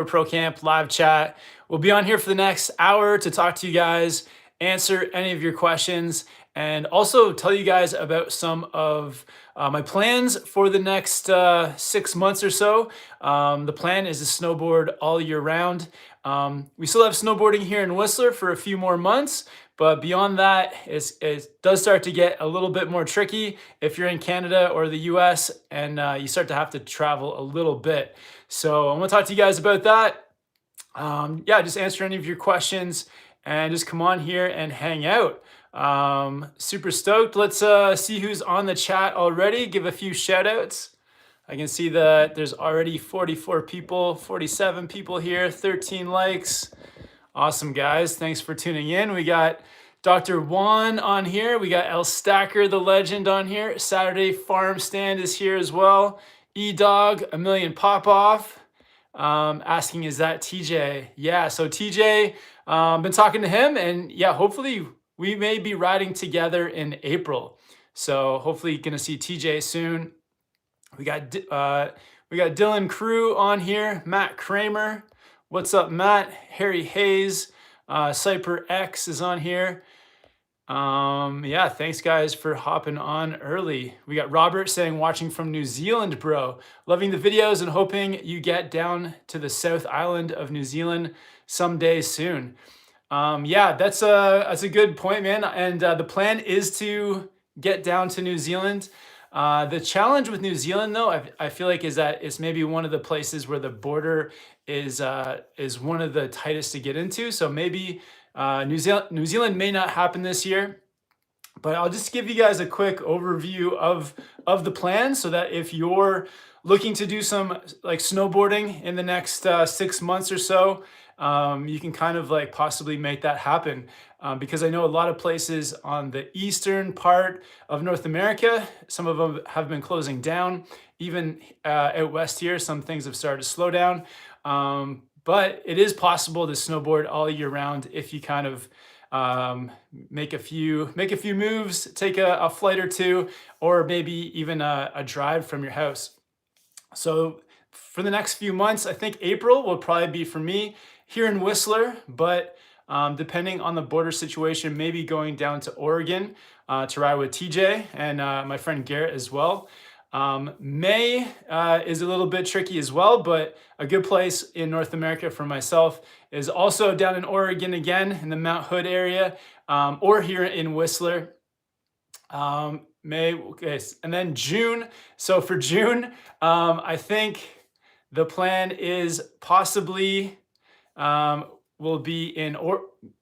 Pro Camp live chat. We'll be on here for the next hour to talk to you guys, answer any of your questions, and also tell you guys about some of my plans for the next 6 months or so. The plan is to snowboard all year round. We still have snowboarding here in Whistler for a few more months, but beyond that, it does start to get a little bit more tricky if you're in Canada or the US and you start to have to travel a little bit. So I'm gonna talk to you guys about that. Yeah, just answer any of your questions and just come on here and hang out. Super stoked. Let's see who's on the chat already. Give a few shout outs. I can see that there's already 44 people, 47 people here, 13 likes. Awesome, guys. Thanks for tuning in. We got Dr. Juan on here. We got El Stacker, the legend, on here. Saturday Farm Stand is here as well. E-Dog, A Million Pop-Off, asking, is that TJ? Yeah, so TJ, been talking to him, and yeah, hopefully we may be riding together in April. So hopefully you're gonna see TJ soon. We got Dylan Crew on here, Matt Kramer. What's up, Matt? Harry Hayes, Cyper X is on here. Yeah, thanks guys for hopping on early. We got Robert saying, watching from New Zealand, bro. Loving the videos and hoping you get down to the South Island of New Zealand someday soon. Yeah, that's a good point, man. And the plan is to get down to New Zealand. The challenge with New Zealand, though, I feel like is that it's maybe one of the places where the border is one of the tightest to get into. So maybe New Zealand may not happen this year, but I'll just give you guys a quick overview of the plan so that if you're looking to do some like snowboarding in the next 6 months or so, you can kind of like possibly make that happen. Because I know a lot of places on the eastern part of North America, some of them have been closing down. Even out west here, some things have started to slow down. But it is possible to snowboard all year round if you kind of make a few moves, take a flight or two, or maybe even a drive from your house. So for the next few months, I think April will probably be for me here in Whistler, but depending on the border situation, maybe going down to Oregon to ride with TJ and my friend Garrett as well. May is a little bit tricky as well, but a good place in North America for myself is also down in Oregon again in the Mount Hood area, or here in Whistler. May, okay, and then June. So for June, I think the plan is possibly will be in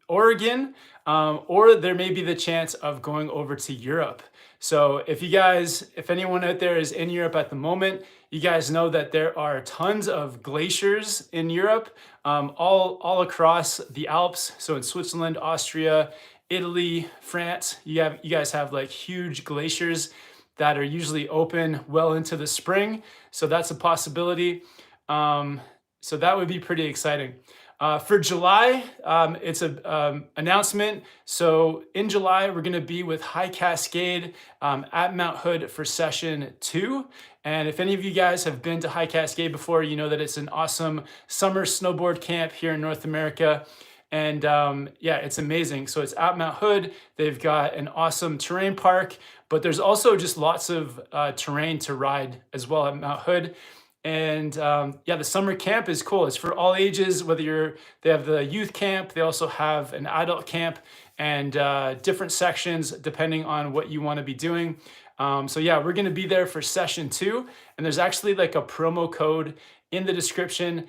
Oregon, or there may be the chance of going over to Europe. So if anyone out there is in Europe at the moment, you guys know that there are tons of glaciers in Europe, all across the Alps. So in Switzerland, Austria, Italy, France, you guys have like huge glaciers that are usually open well into the spring. So that's a possibility. So that would be pretty exciting. For July, it's an announcement. So in July, we're going to be with High Cascade at Mount Hood for session 2. And if any of you guys have been to High Cascade before, you know that it's an awesome summer snowboard camp here in North America. And yeah, it's amazing. So it's at Mount Hood. They've got an awesome terrain park, but there's also just lots of terrain to ride as well at Mount Hood. And yeah, the summer camp is cool. It's for all ages, they have the youth camp, they also have an adult camp, and different sections depending on what you want to be doing. So yeah, we're going to be there for session 2, and there's actually like a promo code in the description.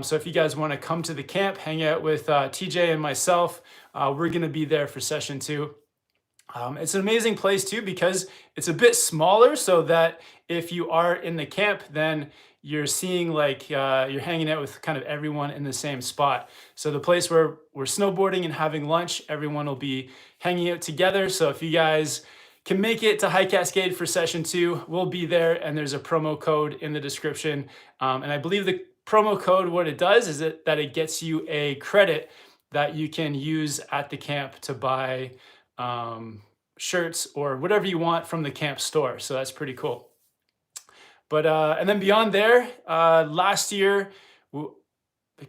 So if you guys want to come to the camp, hang out with TJ and myself, we're going to be there for session 2. It's an amazing place too, because it's a bit smaller, so that if you are in the camp, then you're seeing like, you're hanging out with kind of everyone in the same spot. So the place where we're snowboarding and having lunch, everyone will be hanging out together. So if you guys can make it to High Cascade for session 2, we'll be there, and there's a promo code in the description. And I believe the promo code, what it does is that it gets you a credit that you can use at the camp to buy shirts or whatever you want from the camp store. So that's pretty cool. But and then beyond there, last year,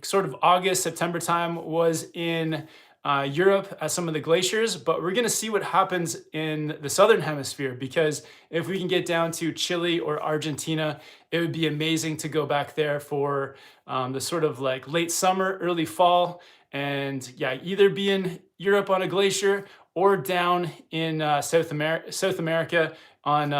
sort of August, September time was in Europe at some of the glaciers, but we're going to see what happens in the southern hemisphere, because if we can get down to Chile or Argentina, it would be amazing to go back there for the sort of like late summer, early fall, and yeah, either be in Europe on a glacier or down in South America on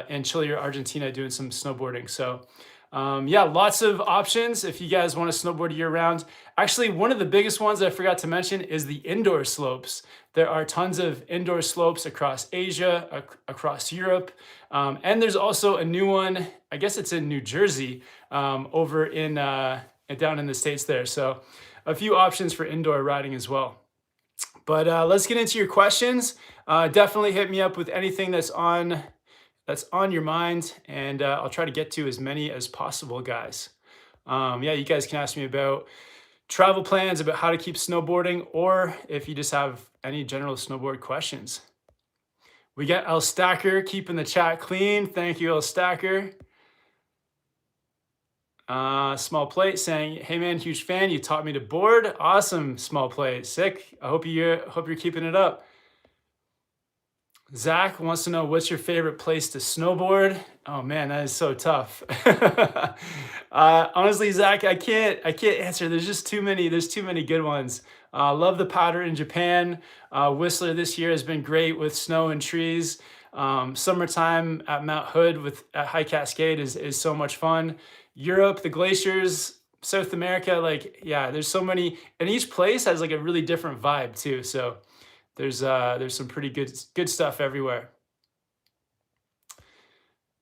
in Chile or Argentina doing some snowboarding. So yeah, lots of options if you guys want to snowboard year round. Actually, one of the biggest ones that I forgot to mention is the indoor slopes. There are tons of indoor slopes across Asia, across Europe, and there's also a new one, I guess it's in New Jersey, over in down in the States there. So a few options for indoor riding as well. But let's get into your questions. Definitely hit me up with anything that's on your mind, and I'll try to get to as many as possible, guys. Yeah, you guys can ask me about travel plans, about how to keep snowboarding, or if you just have any general snowboard questions. We got El Stacker keeping the chat clean. Thank you, El Stacker. Small Plate saying, "Hey man, huge fan. You taught me to board. Awesome, Small Plate. Sick. I hope you're keeping it up." Zach wants to know, what's your favorite place to snowboard? Oh man, that is so tough. Honestly, Zach, I can't answer. There's just too many. There's too many good ones. Love the powder in Japan. Whistler this year has been great with snow and trees. Summertime at Mount Hood at High Cascade is so much fun. Europe, the glaciers, South America, like, yeah, there's so many, and each place has like a really different vibe too. So there's some pretty good stuff everywhere.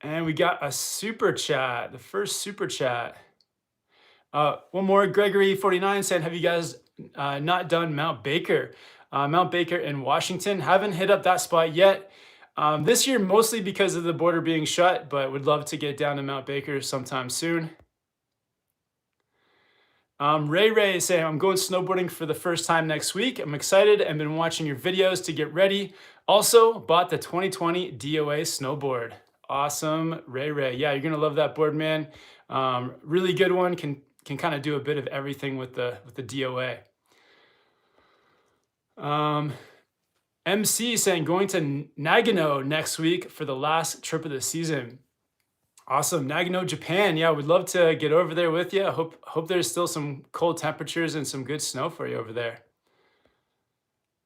And we got a super chat, the first super chat. One more, Gregory49 saying, have you guys not done Mount Baker? Mount Baker in Washington. Haven't hit up that spot yet. This year, mostly because of the border being shut, but would love to get down to Mount Baker sometime soon. Ray is saying, I'm going snowboarding for the first time next week. I'm excited and been watching your videos to get ready. Also bought the 2020 DOA snowboard. Awesome, Ray. Yeah, you're gonna love that board, man. Really good one. Can kind of do a bit of everything with the DOA. MC saying, going to Nagano next week for the last trip of the season. Awesome, Nagano, Japan. Yeah, we'd love to get over there with you. Hope there's still some cold temperatures and some good snow for you over there.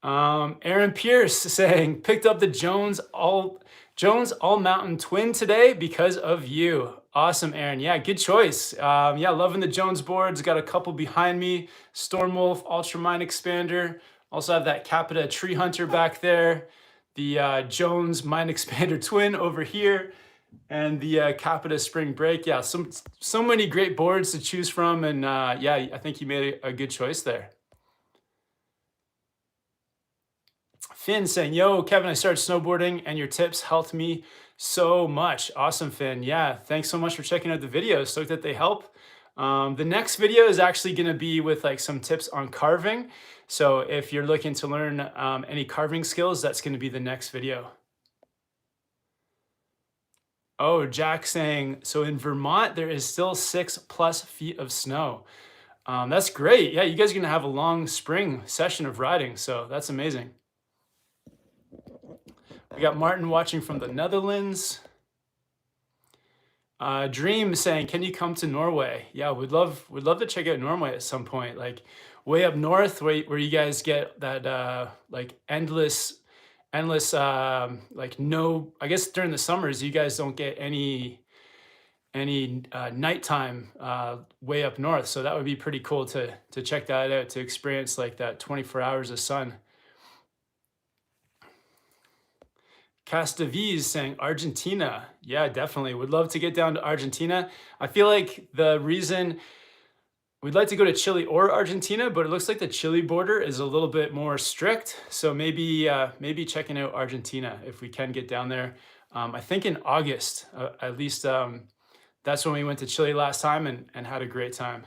Aaron Pierce saying, picked up the Jones All Mountain Twin today because of you. Awesome, Aaron. Yeah, good choice. Yeah, loving the Jones boards. Got a couple behind me. Stormwolf Ultramine Expander. Also have that Capita Tree Hunter back there. The Jones Mine Expander Twin over here. And the Capita Spring Break. Yeah, so many great boards to choose from. And yeah, I think you made a good choice there. Finn saying, yo, Kevin, I started snowboarding and your tips helped me so much. Awesome, Finn. Yeah, thanks so much for checking out the videos. Stoked that they help. The next video is actually going to be with like some tips on carving. So if you're looking to learn any carving skills, that's going to be the next video. Oh, Jack saying, so in Vermont, there is still 6+ feet of snow. That's great. Yeah, you guys are going to have a long spring session of riding. So that's amazing. We got Martin watching from the Netherlands. Dream saying, can you come to Norway? Yeah, we'd love to check out Norway at some point, like way up north where you guys get that like endless like no, I guess during the summers you guys don't get any nighttime way up north. So that would be pretty cool to check that out, to experience like that 24 hours of sun. Castaviz saying Argentina. Yeah, definitely. Would love to get down to Argentina. I feel like the reason we'd like to go to Chile or Argentina, but it looks like the Chile border is a little bit more strict. So maybe checking out Argentina if we can get down there. I think in August, at least that's when we went to Chile last time and had a great time.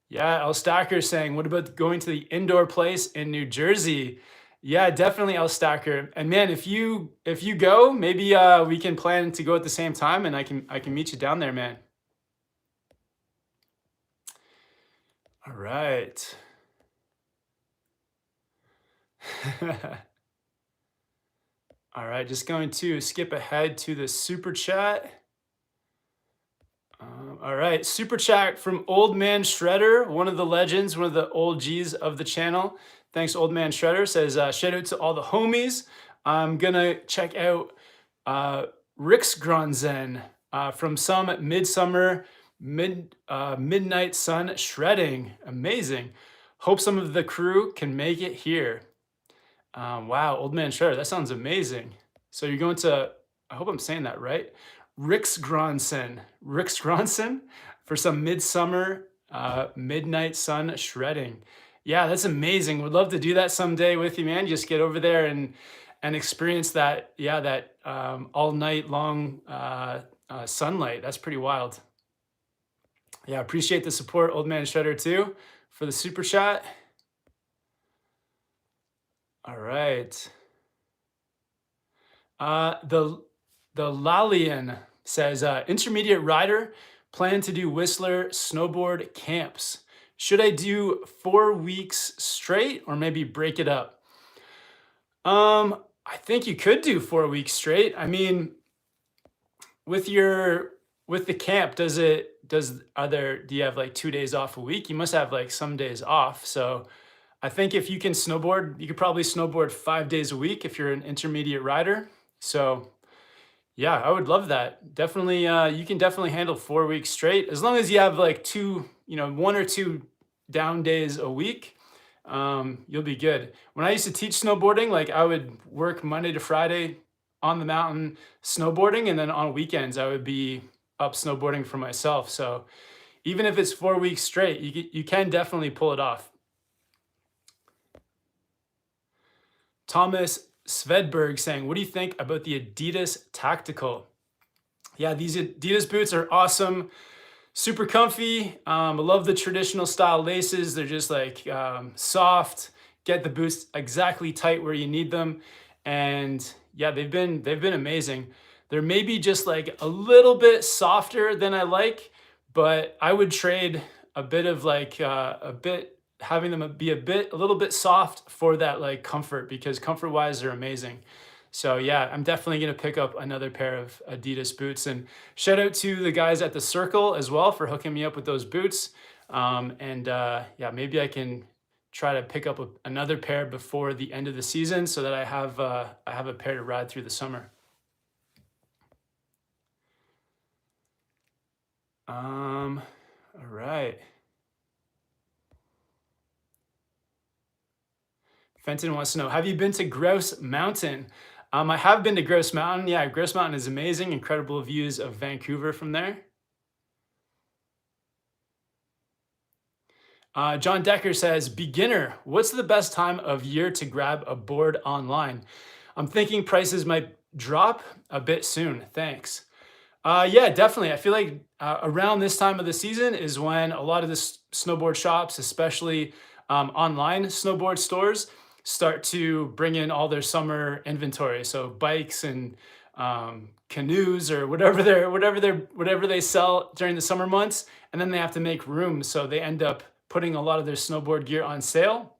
Yeah, El Stacker saying, what about going to the indoor place in New Jersey? Yeah, definitely, El Stacker. And man, if you go, maybe we can plan to go at the same time, and I can meet you down there, man. All right. All right, just going to skip ahead to the super chat. All right, super chat from Old Man Shredder, one of the legends, one of the old G's of the channel. Thanks, Old Man Shredder. Says, shout out to all the homies. I'm gonna check out Riksgronsen from some midsummer midnight sun shredding. Amazing. Hope some of the crew can make it here. Wow, Old Man Shredder, that sounds amazing. So you're going to, I hope I'm saying that right, Riksgronsen for some midsummer midnight sun shredding. Yeah, that's amazing. Would love to do that someday with you, man. Just get over there and experience that. Yeah, that all night long sunlight. That's pretty wild. Yeah, appreciate the support, Old Man Shredder, too, for the super chat. All right. The Lalian says, intermediate rider, plan to do Whistler snowboard camps. Should I do 4 weeks straight or maybe break it up? I think you could do 4 weeks straight. I mean, with the camp, do you have like 2 days off a week? You must have like some days off. So I think if you can snowboard, you could probably snowboard 5 days a week if you're an intermediate rider. So yeah, I would love that. Definitely, you can definitely handle 4 weeks straight as long as you have like 1 or 2 down days a week. You'll be good. When I used to teach snowboarding, like I would work Monday to Friday on the mountain snowboarding, and then on weekends I would be up snowboarding for myself. So even if it's 4 weeks straight, you can definitely pull it off. Thomas Svedberg saying, what do you think about the Adidas Tactical? Yeah, these Adidas boots are awesome. Super comfy. I love the traditional style laces. They're just like soft, get the boots exactly tight where you need them. And yeah, they've been amazing. They're maybe just like a little bit softer than I like, but I would trade a bit of like having them be a little bit soft for that like comfort, because comfort wise they're amazing. So yeah, I'm definitely gonna pick up another pair of Adidas boots, and shout out to the guys at the Circle as well for hooking me up with those boots. Yeah, maybe I can try to pick up another pair before the end of the season so that I have a pair to ride through the summer. All right. Fenton wants to know, have you been to Grouse Mountain? I have been to Grouse Mountain. Yeah, Grouse Mountain is amazing. Incredible views of Vancouver from there. John Decker says, beginner, what's the best time of year to grab a board online? I'm thinking prices might drop a bit soon. Thanks. Yeah, definitely. I feel like around this time of the season is when a lot of the snowboard shops, especially online snowboard stores, start to bring in all their summer inventory. So bikes and canoes or whatever they sell during the summer months, and then they have to make room. So they end up putting a lot of their snowboard gear on sale.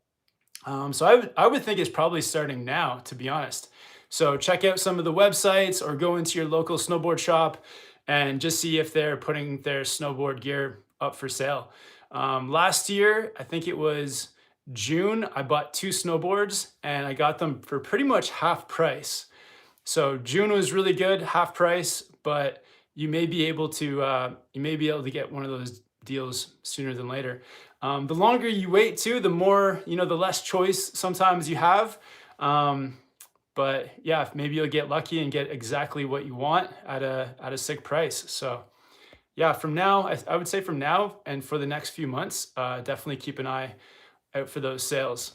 So I would think it's probably starting now, to be honest. So check out some of the websites or go into your local snowboard shop and just see if they're putting their snowboard gear up for sale. Last year, I think it was June, I bought 2 snowboards and I got them for pretty much half price. So June was really good, half price, but you may be able to get one of those deals sooner than later. The longer you wait too, the more, the less choice sometimes you have. But yeah, maybe you'll get lucky and get exactly what you want at a sick price. So yeah, from now, I would say from now and for the next few months, definitely keep an eye out for those sales.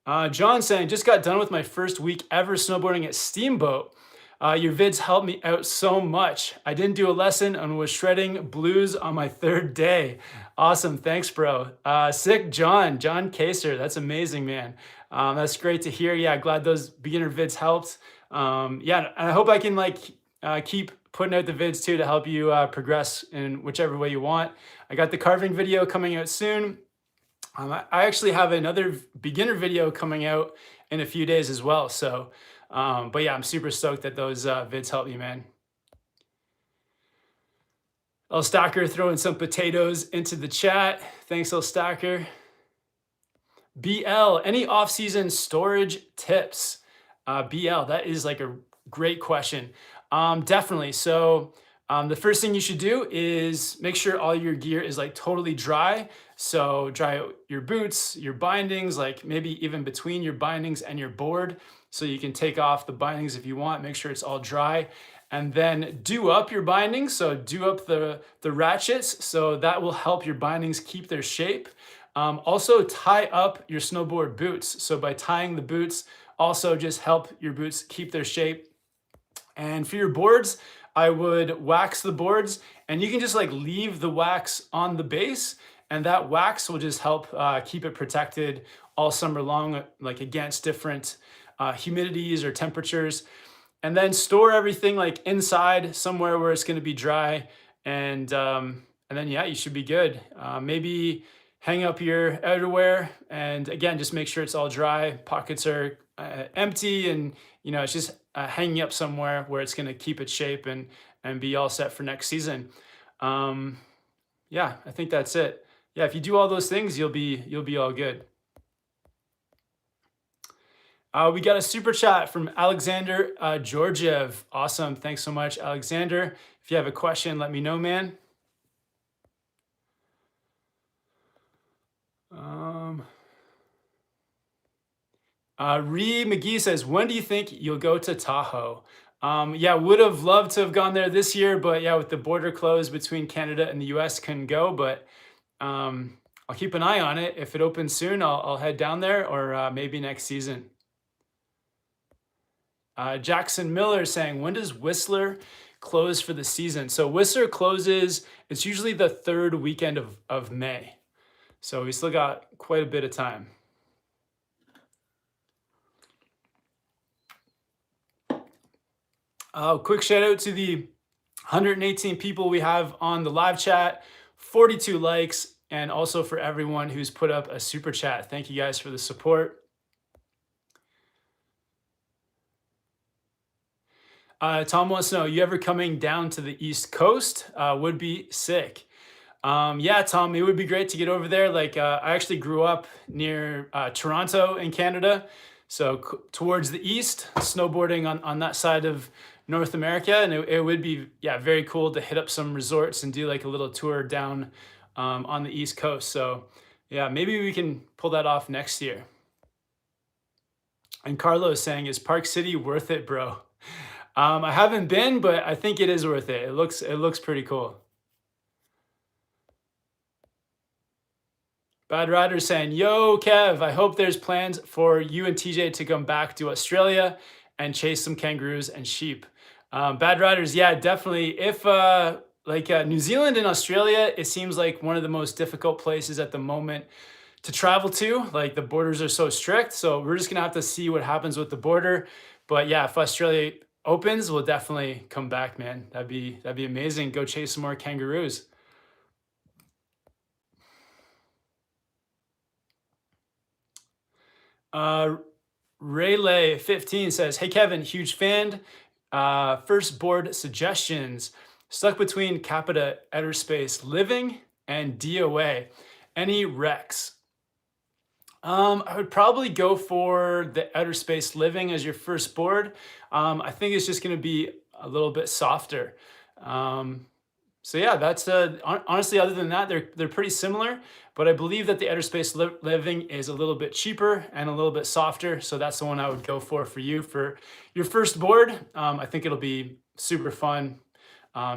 John saying, just got done with my first week ever snowboarding at Steamboat. Your vids helped me out so much. I didn't do a lesson and was shredding blues on my 3rd day. Awesome. Thanks, bro. Sick, John Kaser. That's amazing, man. That's great to hear. Yeah, glad those beginner vids helped. Yeah, and I hope I can keep putting out the vids too to help you progress in whichever way you want. I got the carving video coming out soon. I actually have another beginner video coming out in a few days as well. So, but yeah, I'm super stoked that those vids help you, man. El Stacker throwing some potatoes into the chat. Thanks, El Stacker. BL, any off-season storage tips? BL, that is like a great question. Definitely. So the first thing you should do is make sure all your gear is like totally dry. So dry out your boots, your bindings, like maybe even between your bindings and your board. So you can take off the bindings if you want, make sure it's all dry. And then do up your bindings. So do up the ratchets. So that will help your bindings keep their shape. Also tie up your snowboard boots. So by tying the boots, also just help your boots keep their shape. And for your boards, I would wax the boards, and you can just like leave the wax on the base, and that wax will just help keep it protected all summer long, like against different humidities or temperatures. And then store everything like inside somewhere where it's going to be dry, and then yeah, you should be good. Maybe hang up your outerwear, and again, just make sure it's all dry. Pockets are empty, and you know, it's just hanging up somewhere where it's going to keep its shape and be all set for next season. Yeah, I think that's it. Yeah, if you do all those things, you'll be all good. We got a super chat from Alexander Georgiev. Awesome. Thanks so much, Alexander. If you have a question, let me know, man. Ree McGee says, when do you think you'll go to Tahoe? Yeah, would have loved to have gone there this year, but yeah, with the border closed between Canada and the US, couldn't go, but I'll keep an eye on it. If it opens soon, I'll head down there, or maybe next season. Jackson Miller saying, when does Whistler close for the season? So Whistler closes, it's usually the third weekend of May. So we still got quite a bit of time. Quick shout out to the 118 people we have on the live chat, 42 likes, and also for everyone who's put up a super chat. Thank you guys for the support. Tom wants to know, you ever coming down to the East Coast? Would be sick. Yeah, Tom, it would be great to get over there. Like, I actually grew up near Toronto in Canada. So towards the east, snowboarding on that side of North America. And it would be, yeah, very cool to hit up some resorts and do like a little tour down on the East Coast. So yeah, maybe we can pull that off next year. And Carlos saying, is Park City worth it, bro? I haven't been, but I think it is worth it. It looks pretty cool. Bad Rider saying, yo, Kev, I hope there's plans for you and TJ to come back to Australia and chase some kangaroos and sheep. Bad Riders, yeah, definitely. If New Zealand and Australia, it seems like one of the most difficult places at the moment to travel to. Like the borders are so strict. So we're just gonna have to see what happens with the border. But yeah, if Australia opens, we'll definitely come back, man. That'd be amazing. Go chase some more kangaroos. Raylay 15 says, hey Kevin, huge fan. First board suggestions. Stuck between Capita Outer Space Living and DOA. Any recs? I would probably go for the Outer Space Living as your first board. I think it's just going to be a little bit softer. So yeah, that's honestly, other than that, they're pretty similar, but I believe that the Outer Space Living is a little bit cheaper and a little bit softer. So that's the one I would go for you for your first board. I think it'll be super fun.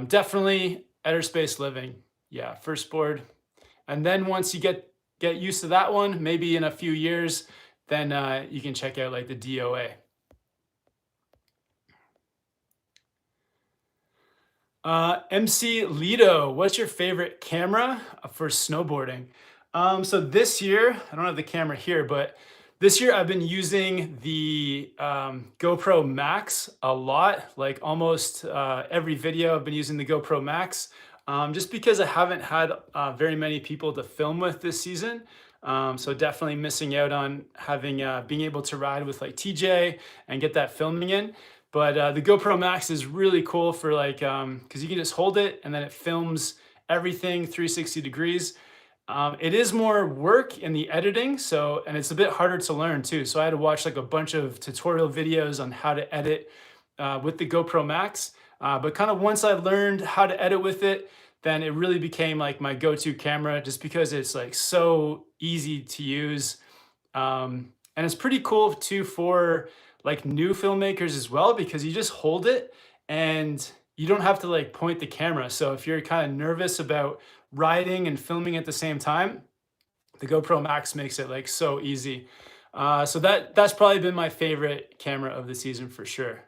Definitely Outer Space Living. Yeah, first board. And then once you get used to that one, maybe in a few years, then you can check out like the DOA. MC Lido, what's your favorite camera for snowboarding? So this year, I don't have the camera here, but This year I've been using the GoPro Max a lot, like almost every video I've been using the GoPro Max, just because I haven't had very many people to film with this season. So definitely missing out on having being able to ride with like TJ and get that filming in. But the GoPro Max is really cool for like, because you can just hold it and then it films everything 360 degrees. It is more work in the editing, so, and it's a bit harder to learn too. So I had to watch like a bunch of tutorial videos on how to edit with the GoPro Max. But kind of once I learned how to edit with it, then it really became like my go-to camera just because it's like so easy to use. And it's pretty cool too for like new filmmakers as well, because you just hold it and you don't have to like point the camera. So if you're kind of nervous about riding and filming at the same time, the GoPro Max makes it like so easy. So that's probably been my favorite camera of the season for sure.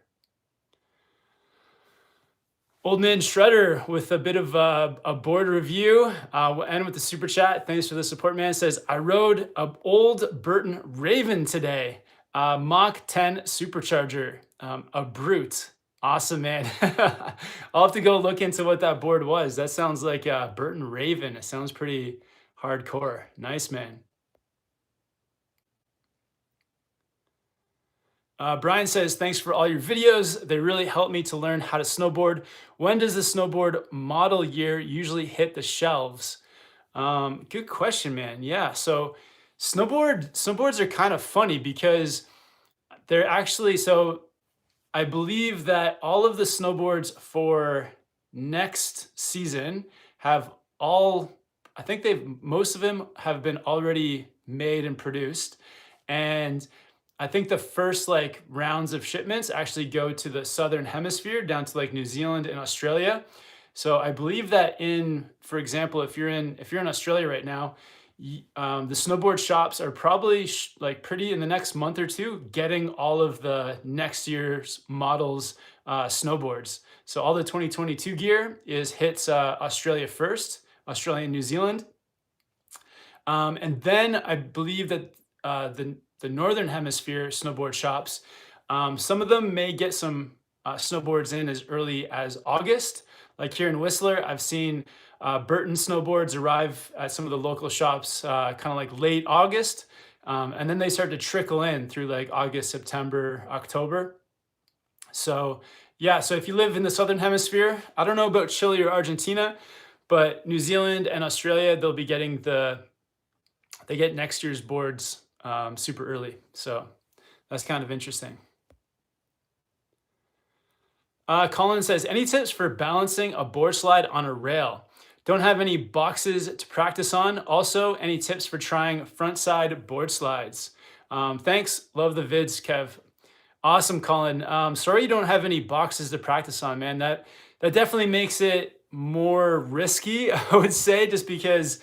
Old Man Shredder with a bit of a board review. We'll end with the super chat. Thanks for the support, man. Says, I rode a old Burton Raven today. Mach 10 supercharger, a brute. Awesome, man. I'll have to go look into what that board was. That sounds like a Burton Raven. It sounds pretty hardcore. Nice, man. Brian says, thanks for all your videos. They really helped me to learn how to snowboard. When does the snowboard model year usually hit the shelves? Good question, man. Yeah, so snowboards are kind of funny because they're actually, so I believe that all of the snowboards for next season have all, I think most of them have been already made and produced. And I think the first like rounds of shipments actually go to the Southern Hemisphere down to like New Zealand and Australia. So I believe that for example, if you're in Australia right now, the snowboard shops are probably like pretty in the next month or two getting all of the next year's models snowboards. So all the 2022 gear hits Australia first, Australia and New Zealand. And then I believe that the Northern Hemisphere snowboard shops, some of them may get some snowboards in as early as August. Like here in Whistler, I've seen Burton snowboards arrive at some of the local shops kind of like late August. And then they start to trickle in through like August, September, October. So yeah, so if you live in the Southern Hemisphere, I don't know about Chile or Argentina, but New Zealand and Australia, they'll be getting they get next year's boards super early. So that's kind of interesting. Colin says, any tips for balancing a board slide on a rail? Don't have any boxes to practice on. Also, any tips for trying front side board slides? Thanks. Love the vids, Kev. Awesome, Colin. Sorry you don't have any boxes to practice on, man. That definitely makes it more risky, I would say, just because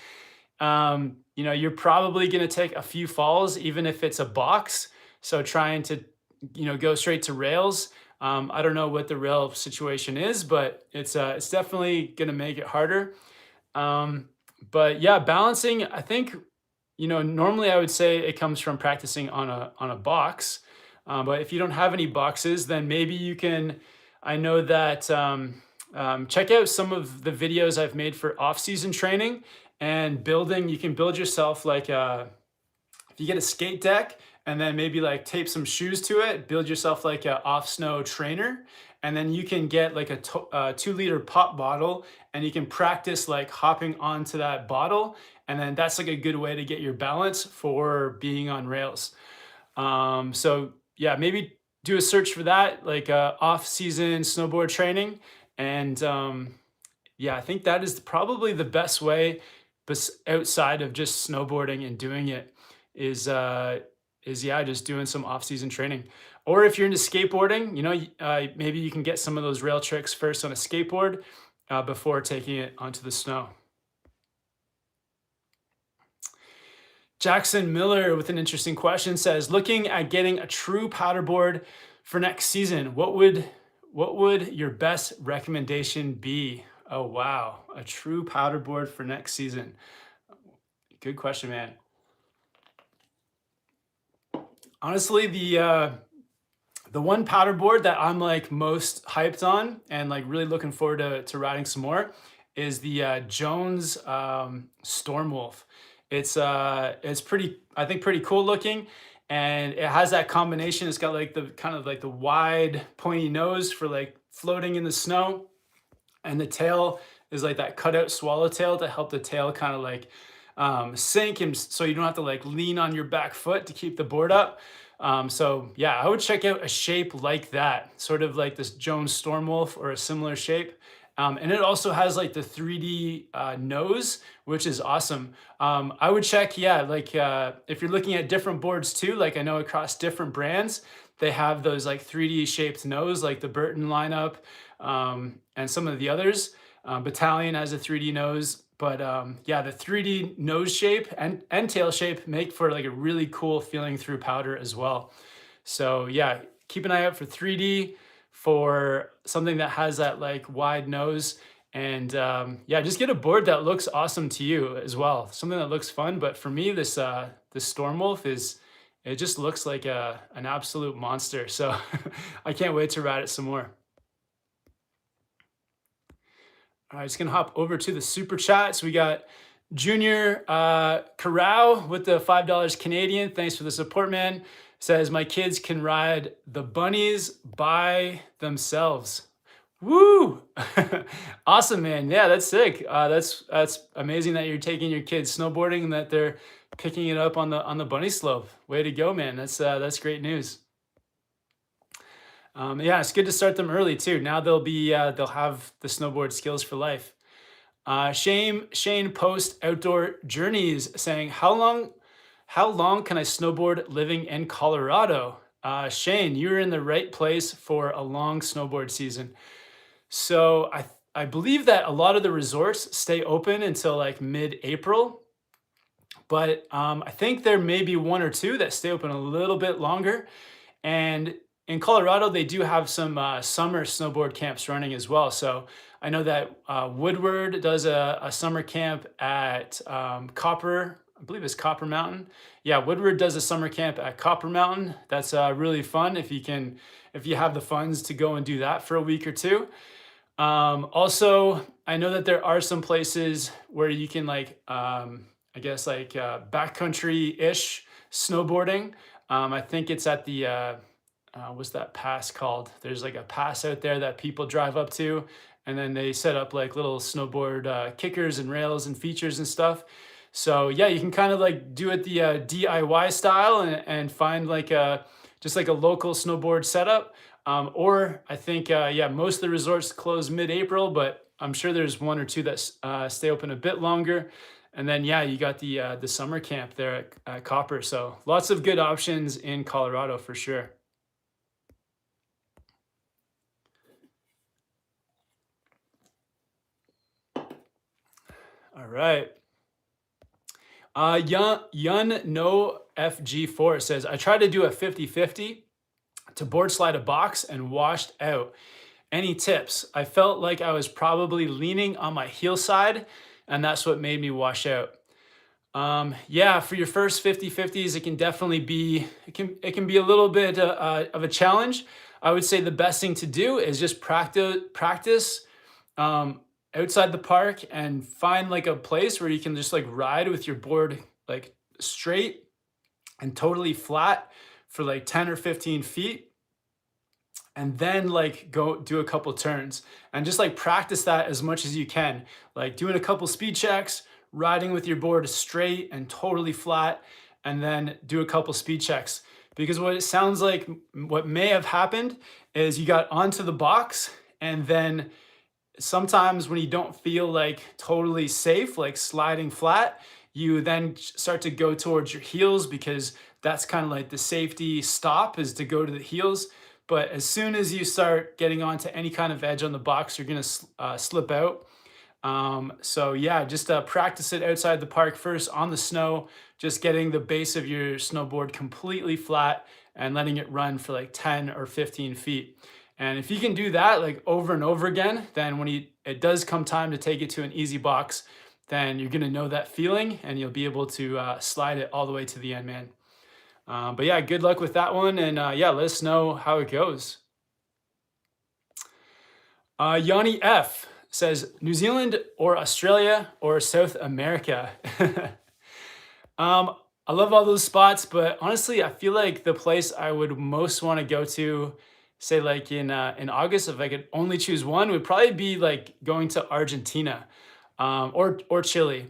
you're probably going to take a few falls, even if it's a box. So trying to, go straight to rails. I don't know what the rail situation is, but it's definitely going to make it harder. But yeah, balancing, I think, normally I would say it comes from practicing on a box. But if you don't have any boxes, then maybe you can, I know that, check out some of the videos I've made for off-season training and building. You can build yourself like if you get a skate deck and then maybe like tape some shoes to it, build yourself like a off snow trainer. And then you can get like a 2-liter pop bottle and you can practice like hopping onto that bottle. And then that's like a good way to get your balance for being on rails. So yeah, maybe do a search for that, like off-season snowboard training. And yeah, I think that is probably the best way, but outside of just snowboarding and doing it, is just doing some off-season training. Or if you're into skateboarding, maybe you can get some of those rail tricks first on a skateboard before taking it onto the snow. Jackson Miller with an interesting question says, looking at getting a true paddleboard for next season, what would your best recommendation be? Oh, wow. A true paddleboard for next season. Good question, man. Honestly, the one powder board that I'm like most hyped on and like really looking forward to riding some more is the Jones Stormwolf. It's pretty, I think, pretty cool looking, and it has that combination. It's got like the kind of like the wide pointy nose for like floating in the snow, and the tail is like that cutout swallowtail to help the tail kind of like sink, and so you don't have to like lean on your back foot to keep the board up. So yeah, I would check out a shape like that, sort of like this Jones Stormwolf or a similar shape. And it also has like the 3D nose, which is awesome. I would check, yeah, like if you're looking at different boards too, like I know across different brands, they have those like 3D shaped nose, like the Burton lineup, and some of the others. Battalion has a 3D nose, but yeah, the 3D nose shape and tail shape make for like a really cool feeling through powder as well. So yeah, keep an eye out for 3D, for something that has that like wide nose. And yeah, just get a board that looks awesome to you as well. Something that looks fun. But for me, this Stormwolf it just looks like an absolute monster. So I can't wait to ride it some more. All right, just gonna hop over to the super chats. We got Junior Corral with the $5 Canadian. Thanks for the support, man. Says my kids can ride the bunnies by themselves. Woo! Awesome, man. Yeah, that's sick. That's amazing that you're taking your kids snowboarding and that they're picking it up on the bunny slope. Way to go, man. That's great news. Yeah, it's good to start them early too. Now they'll have the snowboard skills for life. Shane Post Outdoor Journeys saying, how long can I snowboard living in Colorado? Shane, you're in the right place for a long snowboard season. So I believe that a lot of the resorts stay open until like mid-April, but I think there may be one or two that stay open a little bit longer. And in Colorado, they do have some summer snowboard camps running as well. So I know that Woodward does a summer camp at Copper, I believe it's Copper Mountain. Yeah, Woodward does a summer camp at Copper Mountain. That's really fun if you have the funds to go and do that for a week or two. Also, I know that there are some places where you can like, I guess like backcountry-ish snowboarding. I think it's at the, what's that pass called? There's like a pass out there that people drive up to, and then they set up like little snowboard kickers and rails and features and stuff. So yeah, you can kind of like do it the DIY style and find like just like a local snowboard setup. Or I think, yeah, most of the resorts close mid-April, but I'm sure there's one or two that stay open a bit longer. And then, yeah, you got the summer camp there at Copper. So lots of good options in Colorado for sure. All right. Yun No FG4 says, I tried to do a 50-50 to board slide a box and washed out. Any tips? I felt like I was probably leaning on my heel side, and that's what made me wash out. Yeah, for your first 50-50s, it can definitely be, it can be a little bit of a challenge. I would say the best thing to do is just practice outside the park and find like a place where you can just like ride with your board like straight and totally flat for like 10 or 15 feet, and then like go do a couple turns and just like practice that as much as you can, like doing a couple speed checks, riding with your board straight and totally flat, and then do a couple speed checks. Because what it sounds like, what may have happened is you got onto the box, and then sometimes when you don't feel like totally safe, like sliding flat, you then start to go towards your heels, because that's kind of like the safety stop, is to go to the heels. But as soon as you start getting onto any kind of edge on the box, you're gonna slip out. So yeah, just practice it outside the park first on the snow, just getting the base of your snowboard completely flat and letting it run for like 10 or 15 feet. And if you can do that like over and over again, then when it does come time to take it to an easy box, then you're gonna know that feeling and you'll be able to slide it all the way to the end, man. But yeah, good luck with that one. And yeah, let us know how it goes. Yanni F says New Zealand or Australia or South America. um, I love all those spots, but honestly, I feel like the place I would most want to go to, say like in August, if I could only choose one, would probably be like going to Argentina, or Chile.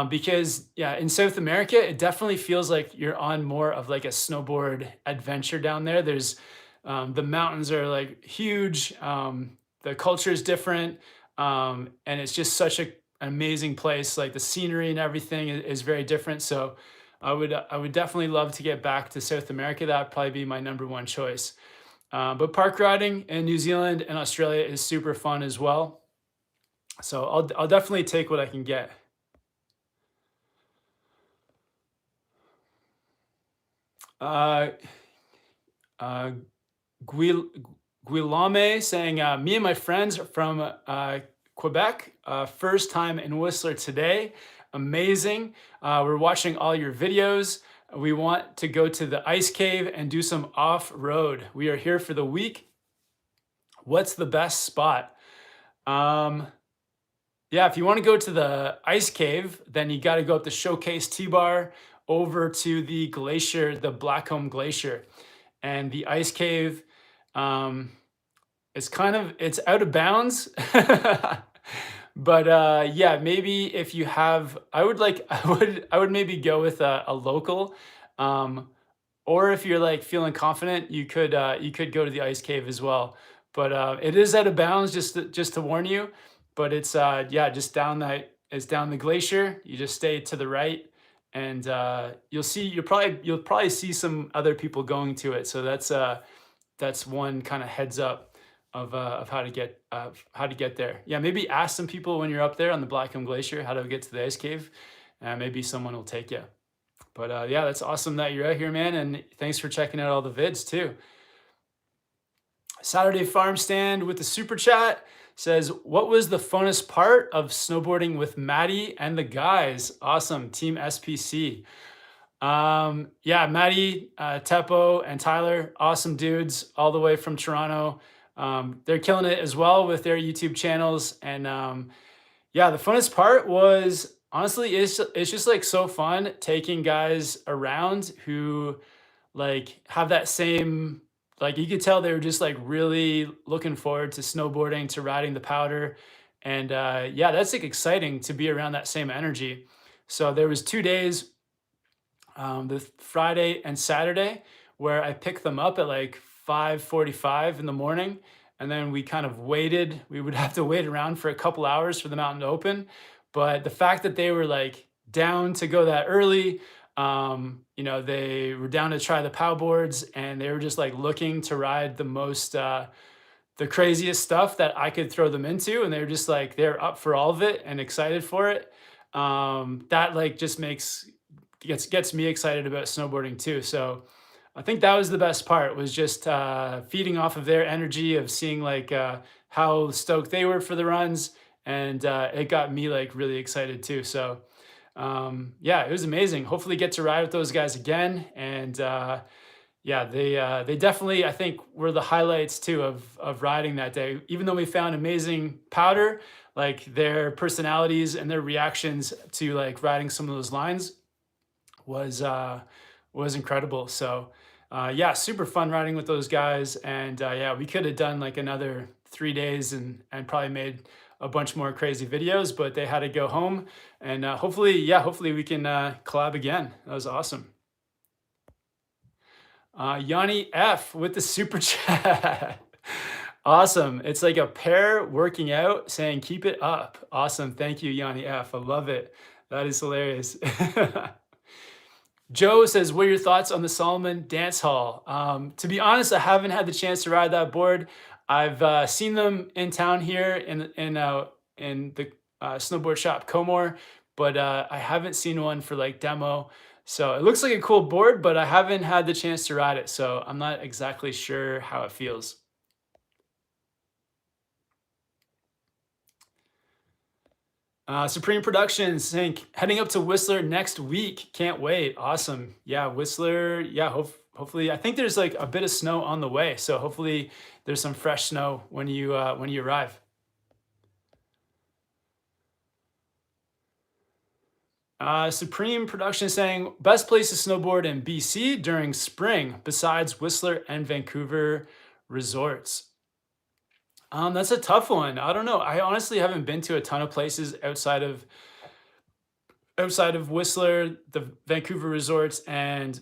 Because yeah, in South America, it definitely feels like you're on more of like a snowboard adventure down there. There's the mountains are like huge. The culture is different, and it's just such an amazing place. Like the scenery and everything is very different. So I would definitely love to get back to South America. That would probably be my number one choice. But park riding in New Zealand and Australia is super fun as well. So I'll definitely take what I can get. Uh, uh, Guil- Guillaume saying, me and my friends from Quebec, first time in Whistler today. Amazing. We're watching all your videos. We want to go to the ice cave and do some off-road. We are here for the week. What's the best spot? Yeah, if you want to go to the ice cave, then you got to go up the Showcase T-bar over to the glacier, the Blackcomb Glacier. And the ice cave, um, it's out of bounds. But yeah, maybe if you have, I would maybe go with a local. Um, or if you're like feeling confident, you could go to the ice cave as well. But it is out of bounds, just to warn you. But it's yeah, just down that it's down the glacier. You just stay to the right, and you'll probably see some other people going to it. So that's one kind of heads up of how to get there. Yeah, maybe ask some people when you're up there on the Blackcomb Glacier how to get to the ice cave, and maybe someone will take you. But yeah, that's awesome that you're out here, man. And thanks for checking out all the vids too. Saturday Farm Stand with the super chat says, what was the funnest part of snowboarding with Maddie and the guys? Awesome. Team SPC. Yeah, Maddie, Teppo, and Tyler, awesome dudes all the way from Toronto. They're killing it as well with their YouTube channels. And yeah, the funnest part was honestly, it's just like so fun taking guys around who like have that same, like you could tell they were just like really looking forward to snowboarding, to riding the powder. And yeah, that's like exciting to be around that same energy. So there was 2 days, the Friday and Saturday, where I picked them up at like 5:45 in the morning. And then we kind of waited. We would have to wait around for a couple hours for the mountain to open. But the fact that they were like down to go that early, they were down to try the pow boards, and they were just like looking to ride the craziest stuff that I could throw them into. And they were just like, they're up for all of it and excited for it. That like just gets me excited about snowboarding too. So I think that was the best part, was just feeding off of their energy of seeing like how stoked they were for the runs. And it got me like really excited too. So yeah, it was amazing. Hopefully get to ride with those guys again. And yeah, they definitely, I think, were the highlights too of riding that day. Even though we found amazing powder, like their personalities and their reactions to like riding some of those lines was incredible. So yeah, super fun riding with those guys. And yeah, we could have done like another 3 days and probably made a bunch more crazy videos, but they had to go home. And hopefully we can collab again. That was awesome. Yanni F with the super chat. Awesome. It's like a pair working out saying, keep it up. Awesome. Thank you, Yanni F. I love it. That is hilarious. Joe says, what are your thoughts on the Salomon dance hall? To be honest, I haven't had the chance to ride that board. I've seen them in town here in the snowboard shop Comore, but I haven't seen one for like demo. So it looks like a cool board, but I haven't had the chance to ride it. So I'm not exactly sure how it feels. Supreme Productions saying heading up to Whistler next week. Can't wait. Awesome. Yeah, Whistler. Yeah, hopefully I think there's like a bit of snow on the way, so hopefully there's some fresh snow when you arrive. Supreme Production saying best place to snowboard in BC during spring besides Whistler and Vancouver resorts. That's a tough one. I don't know. I honestly haven't been to a ton of places outside of Whistler, the Vancouver resorts, and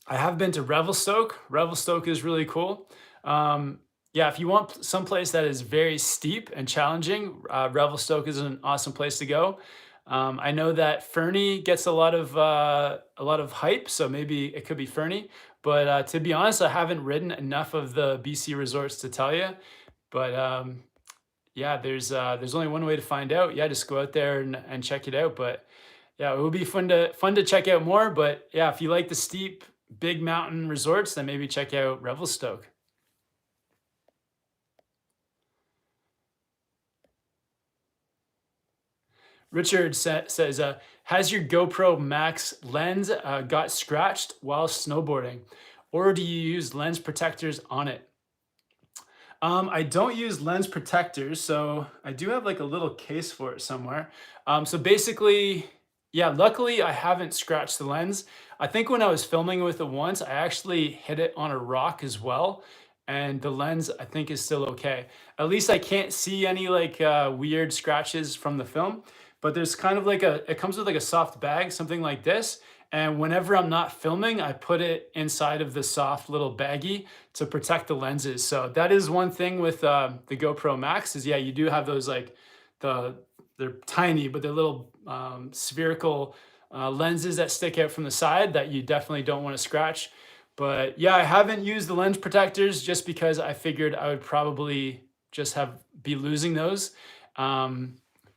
I have been to Revelstoke. Revelstoke is really cool. Yeah, if you want some place that is very steep and challenging, Revelstoke is an awesome place to go. I know that Fernie gets a lot of hype, so maybe it could be Fernie. But to be honest, I haven't ridden enough of the BC resorts to tell you. But yeah, there's only one way to find out. Yeah, just go out there and check it out. But yeah, it would be fun to check out more. But yeah, if you like the steep, big mountain resorts, then maybe check out Revelstoke. Richard says, has your GoPro Max lens got scratched while snowboarding, or do you use lens protectors on it? I don't use lens protectors, so I do have like a little case for it somewhere. So basically, yeah, luckily I haven't scratched the lens. I think when I was filming with it once, I actually hit it on a rock as well. And the lens, I think, is still okay. At least I can't see any like weird scratches from the film. But there's kind of like it comes with like a soft bag, something like this. And whenever I'm not filming, I put it inside of the soft little baggie to protect the lenses. So that is one thing with the GoPro Max is, yeah, you do have those like they're tiny, but they're little spherical lenses that stick out from the side that you definitely don't want to scratch. But yeah, I haven't used the lens protectors just because I figured I would probably just be losing those.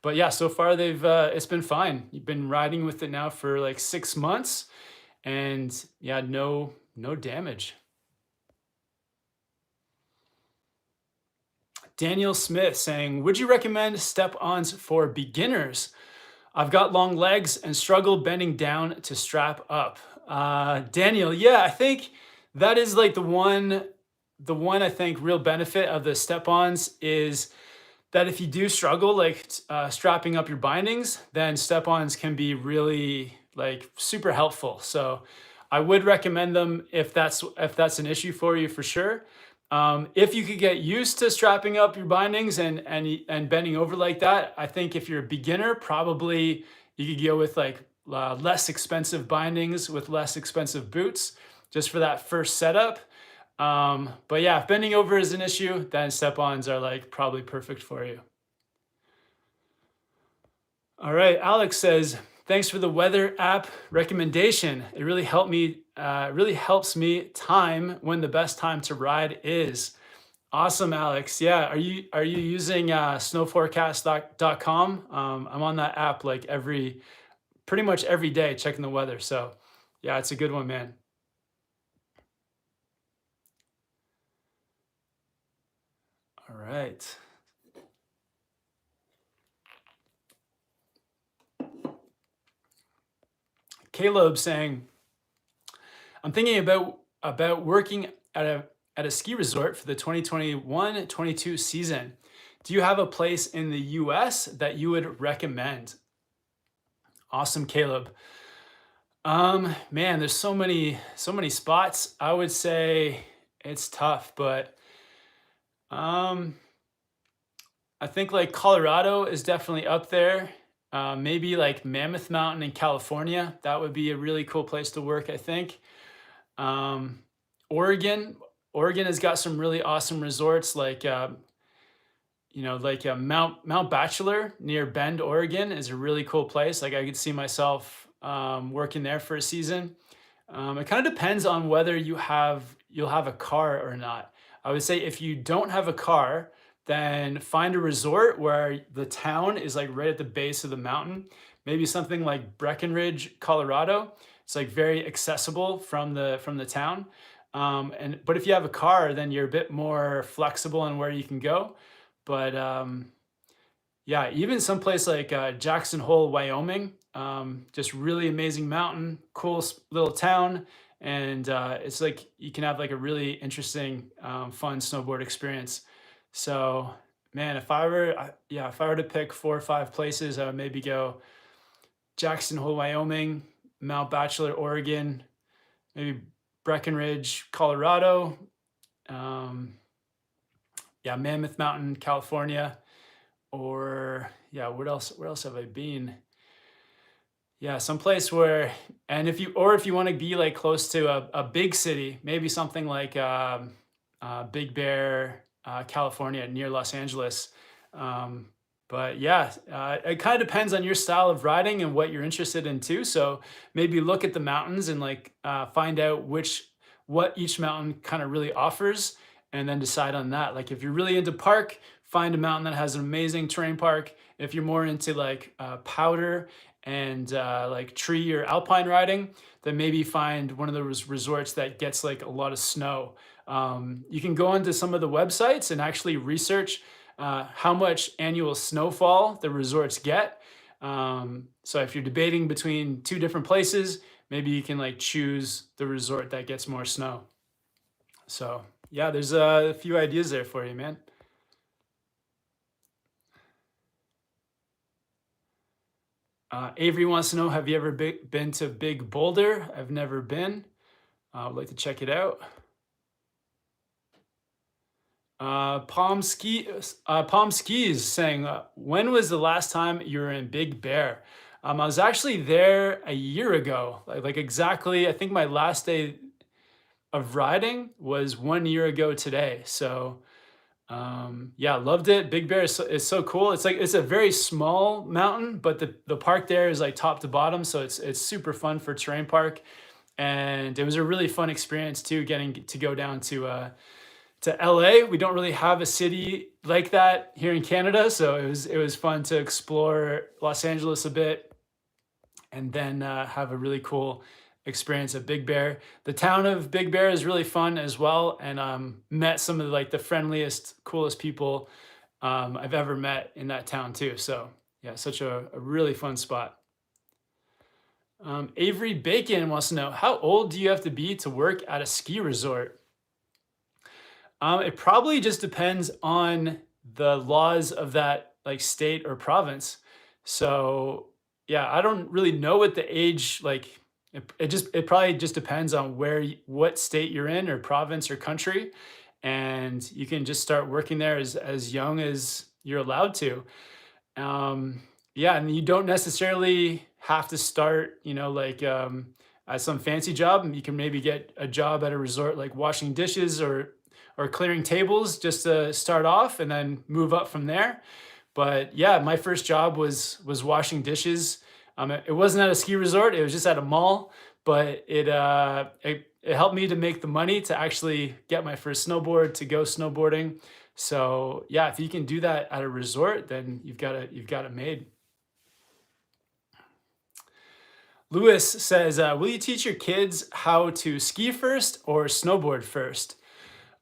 But yeah, so far it's been fine. You've been riding with it now for like 6 months, and yeah, no damage. Daniel Smith saying, would you recommend Step-Ons for beginners? I've got long legs and struggle bending down to strap up. Daniel, yeah, I think that is like the one I think real benefit of the Step-Ons is that if you do struggle like strapping up your bindings, then Step-Ons can be really like super helpful. So I would recommend them if that's an issue for you, for sure. If you could get used to strapping up your bindings and bending over like that, I think if you're a beginner, probably you could go with like less expensive bindings with less expensive boots just for that first setup. But yeah, if bending over is an issue, then Step-Ons are like probably perfect for you. All right, Alex says, thanks for the weather app recommendation. It really helps me time when the best time to ride is. Awesome, Alex. Yeah, are you using snowforecast.com? I'm on that app like pretty much every day checking the weather. So yeah, it's a good one, man. All right. Caleb saying, I'm thinking about working at a ski resort for the 2021-22 season. Do you have a place in the US that you would recommend? Awesome, Caleb. Man, there's so many spots. I would say it's tough, but I think like Colorado is definitely up there. Maybe like Mammoth Mountain in California. That would be a really cool place to work, I think. Oregon has got some really awesome resorts like Mount Bachelor near Bend, Oregon is a really cool place. Like I could see myself working there for a season. It kind of depends on whether you'll have a car or not. I would say if you don't have a car, then find a resort where the town is like right at the base of the mountain. Maybe something like Breckenridge, Colorado. It's like very accessible from the town. But if you have a car, then you're a bit more flexible on where you can go. But Yeah, even someplace like Jackson Hole, Wyoming, just really amazing mountain, cool little town, and it's like you can have like a really interesting, fun snowboard experience. So, man, yeah, if I were to pick 4 or 5 places, I would maybe go Jackson Hole, Wyoming, Mount Bachelor, Oregon, maybe Breckenridge, Colorado, um, yeah, Mammoth Mountain, California, or yeah, where else have I been? Yeah, someplace where, and if you want to be like close to a big city, maybe something like Big Bear, California, near Los Angeles. Um, but yeah, it kind of depends on your style of riding and what you're interested in too. So maybe look at the mountains and like find out what each mountain kind of really offers, and then decide on that. Like if you're really into park, find a mountain that has an amazing terrain park. If you're more into like powder and like tree or alpine riding, then maybe find one of those resorts that gets like a lot of snow. You can go onto some of the websites and actually research how much annual snowfall the resorts get. So if you're debating between two different places, maybe you can like choose the resort that gets more snow. So yeah, there's a few ideas there for you, man. Avery wants to know, have you ever been to Big Boulder? I've never been. I would like to check it out. Palm Skis saying, when was the last time you were in Big Bear? I was actually there a year ago, like exactly. I think my last day of riding was 1 year ago today. So yeah, loved it. Big Bear is so cool. It's like it's a very small mountain, but the park there is like top to bottom, so it's super fun for terrain park. And it was a really fun experience too, getting to go down to LA. We don't really have a city like that here in Canada, so it was fun to explore Los Angeles a bit, and then have a really cool experience at Big Bear. The town of Big Bear is really fun as well, and met some of like the friendliest, coolest people I've ever met in that town too. So yeah, such a really fun spot. Avery Bacon wants to know, how old do you have to be to work at a ski resort? It probably just depends on the laws of that like state or province. So yeah, I don't really know what the age like. It probably just depends on what state you're in or province or country, and you can just start working there as young as you're allowed to. Um, yeah, and you don't necessarily have to start, like at some fancy job. You can maybe get a job at a resort, like washing dishes or clearing tables, just to start off, and then move up from there. But yeah, my first job was washing dishes. It wasn't at a ski resort; it was just at a mall. But it helped me to make the money to actually get my first snowboard, to go snowboarding. So yeah, if you can do that at a resort, then you've got it made. Lewis says, "Will you teach your kids how to ski first or snowboard first?"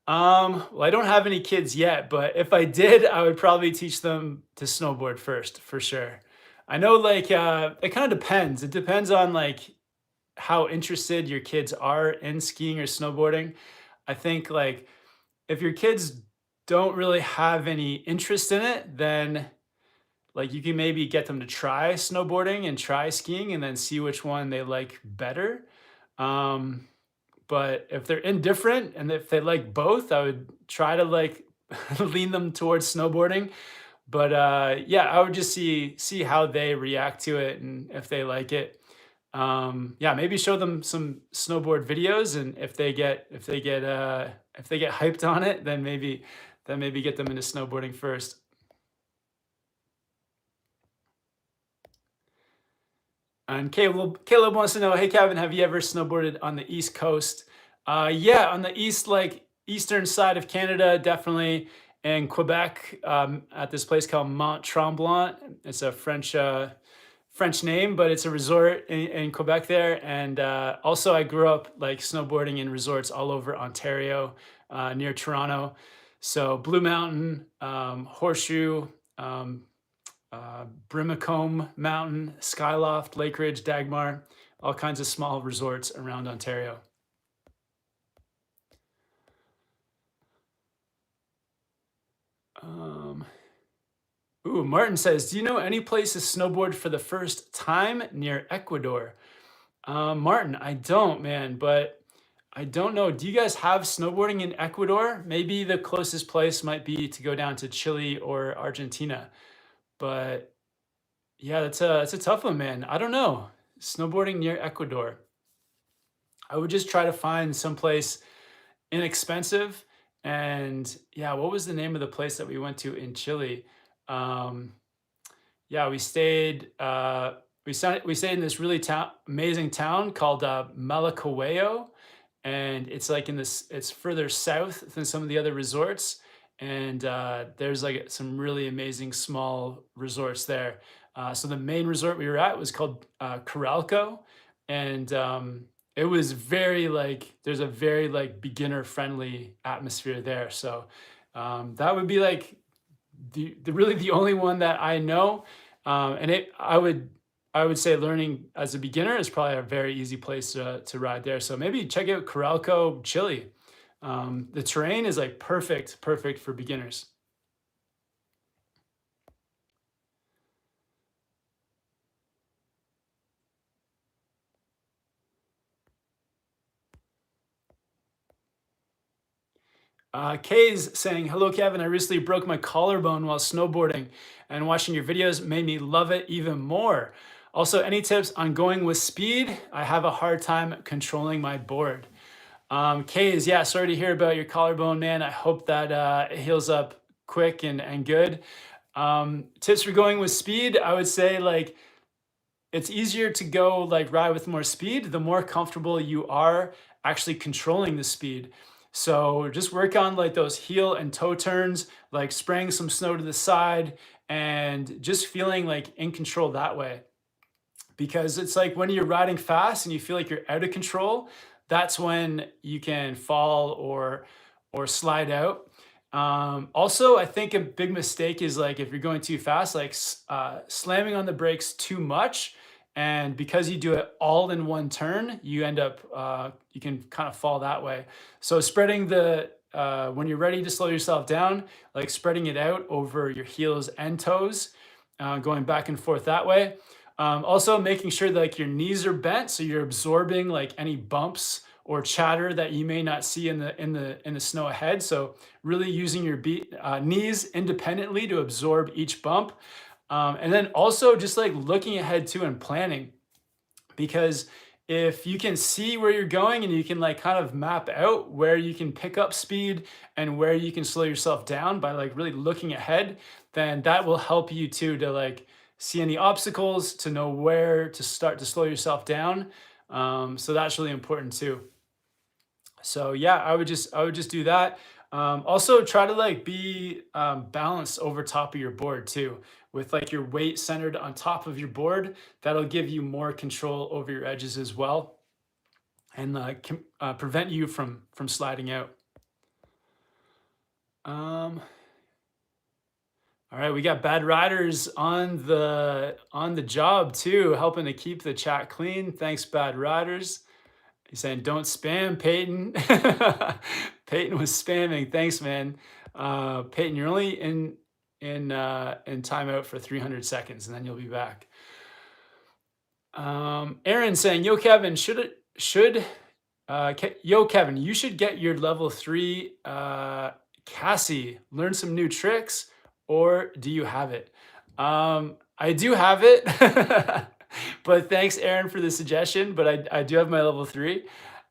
Well, I don't have any kids yet, but if I did, I would probably teach them to snowboard first for sure. I know, like, it kind of depends. It depends on like how interested your kids are in skiing or snowboarding. I think like if your kids don't really have any interest in it, then like you can maybe get them to try snowboarding and try skiing and then see which one they like better. Um, but if they're indifferent and if they like both, I would try to like lean them towards snowboarding. But yeah, I would just see how they react to it and if they like it. Yeah, maybe show them some snowboard videos, and if they get hyped on it, then maybe get them into snowboarding first. And Caleb wants to know, hey Kevin, have you ever snowboarded on the East Coast? Yeah, on the eastern side of Canada, definitely. In Quebec, at this place called Mont Tremblant. It's a French name, but it's a resort in Quebec there. And also, I grew up like snowboarding in resorts all over Ontario, near Toronto. So Blue Mountain, Horseshoe, Brimacombe Mountain, Skyloft, Lake Ridge, Dagmar, all kinds of small resorts around Ontario. Ooh, Martin says, do you know any place to snowboard for the first time near Ecuador? Martin, I don't, man, but I don't know. Do you guys have snowboarding in Ecuador? Maybe the closest place might be to go down to Chile or Argentina. But yeah, that's a tough one, man. I don't know. Snowboarding near Ecuador. I would just try to find someplace inexpensive. And yeah, what was the name of the place that we went to in Chile? Um, yeah, we stayed in this really amazing town called Malacahueo, and it's like it's further south than some of the other resorts, and there's like some really amazing small resorts there. So the main resort we were at was called Coralco, and it was very like there's a very like beginner friendly atmosphere there. So that would be like the really the only one that I know. And I would say learning as a beginner is probably a very easy place to ride there. So maybe check out Coralco, Chile. The terrain is like perfect for beginners. Kay's saying, hello, Kevin. I recently broke my collarbone while snowboarding, and watching your videos made me love it even more. Also, any tips on going with speed? I have a hard time controlling my board. Kay's, yeah, sorry to hear about your collarbone, man. I hope that it heals up quick and good. Tips for going with speed, I would say like it's easier to go like ride with more speed the more comfortable you are actually controlling the speed. So just work on like those heel and toe turns, like spraying some snow to the side and just feeling like in control that way. Because it's like when you're riding fast and you feel like you're out of control, that's when you can fall or slide out. Also, I think a big mistake is like if you're going too fast, like slamming on the brakes too much, and because you do it all in one turn, you end up you can kind of fall that way. So spreading the when you're ready to slow yourself down, like spreading it out over your heels and toes, going back and forth that way. Also making sure that like your knees are bent so you're absorbing like any bumps or chatter that you may not see in the snow ahead. So really using your knees independently to absorb each bump. And then also just like looking ahead too and planning, because if you can see where you're going and you can like kind of map out where you can pick up speed and where you can slow yourself down by like really looking ahead, then that will help you too to like see any obstacles, to know where to start to slow yourself down. So that's really important too. So yeah, I would just do that. Also try to like be balanced over top of your board too, with like your weight centered on top of your board. That'll give you more control over your edges as well, and prevent you from sliding out. All right, we got bad riders on the job too, helping to keep the chat clean. Thanks, bad riders. He's saying, don't spam, Peyton. Peyton was spamming. Thanks, man. Peyton, you're only in timeout for 300 seconds, and then you'll be back. Aaron saying, yo, Kevin, yo, Kevin, you should get your level 3 Cassie. Learn some new tricks, or do you have it? I do have it. But thanks, Aaron, for the suggestion. But I do have my level 3.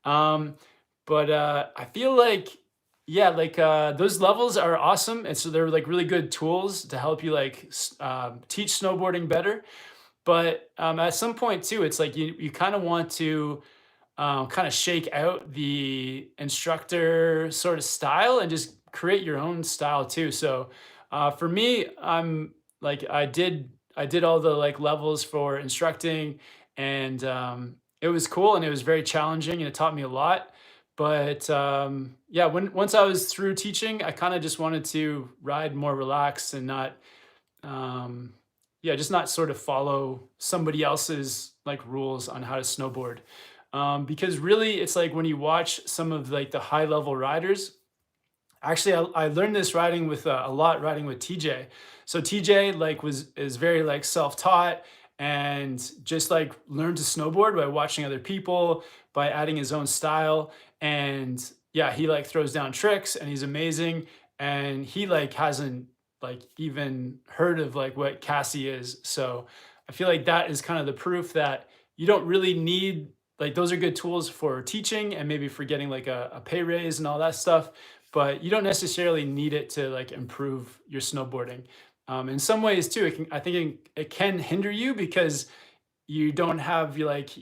But I feel like, yeah, like those levels are awesome. And so they're like really good tools to help you like teach snowboarding better. But at some point too, it's like you kind of want to kind of shake out the instructor sort of style and just create your own style too. So for me, I'm like I did all the like levels for instructing, and it was cool and it was very challenging and it taught me a lot. But yeah, once I was through teaching, I kind of just wanted to ride more relaxed and not um, yeah, just not sort of follow somebody else's like rules on how to snowboard. Because really, it's like when you watch some of like the high level riders. Actually, I learned this riding with a lot riding with TJ. So TJ like was is very like self-taught and just like learned to snowboard by watching other people, by adding his own style. And yeah, he like throws down tricks and he's amazing. And he like hasn't like even heard of like what Cassie is. So I feel like that is kind of the proof that you don't really need like those are good tools for teaching and maybe for getting like a pay raise and all that stuff, but you don't necessarily need it to like improve your snowboarding. In some ways too, I think it can hinder you because you don't have you like,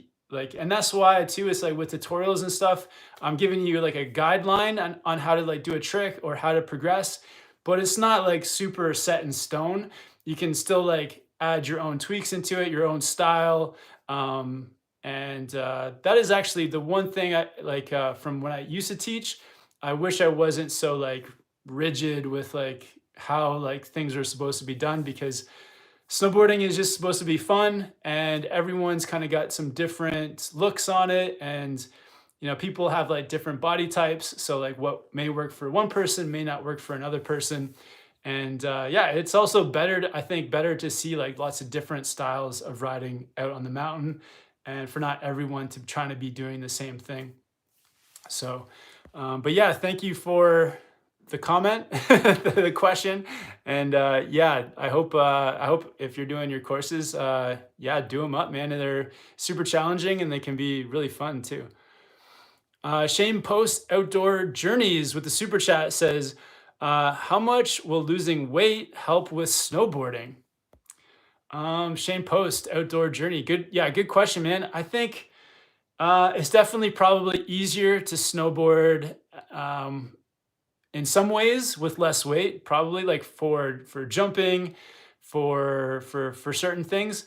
and that's why too, it's like with tutorials and stuff, I'm giving you like a guideline on how to like do a trick or how to progress, but it's not like super set in stone. You can still like add your own tweaks into it, your own style. And that is actually the one thing I like from when I used to teach. I wish I wasn't so like rigid with like how like things are supposed to be done because snowboarding is just supposed to be fun and everyone's kind of got some different looks on it. And people have like different body types, so like what may work for one person may not work for another person. And yeah, it's also better I think better to see like lots of different styles of riding out on the mountain and for not everyone to trying to be doing the same thing. So but yeah, thank you for the comment, the question, and yeah, I hope if you're doing your courses, yeah, do them up, man. And they're super challenging, and they can be really fun too. Shane Post Outdoor Journeys with the super chat says, "How much will losing weight help with snowboarding?" Shane Post Outdoor Journey, good, yeah, good question, man. I think it's definitely probably easier to snowboard in some ways with less weight, probably like for jumping, for certain things.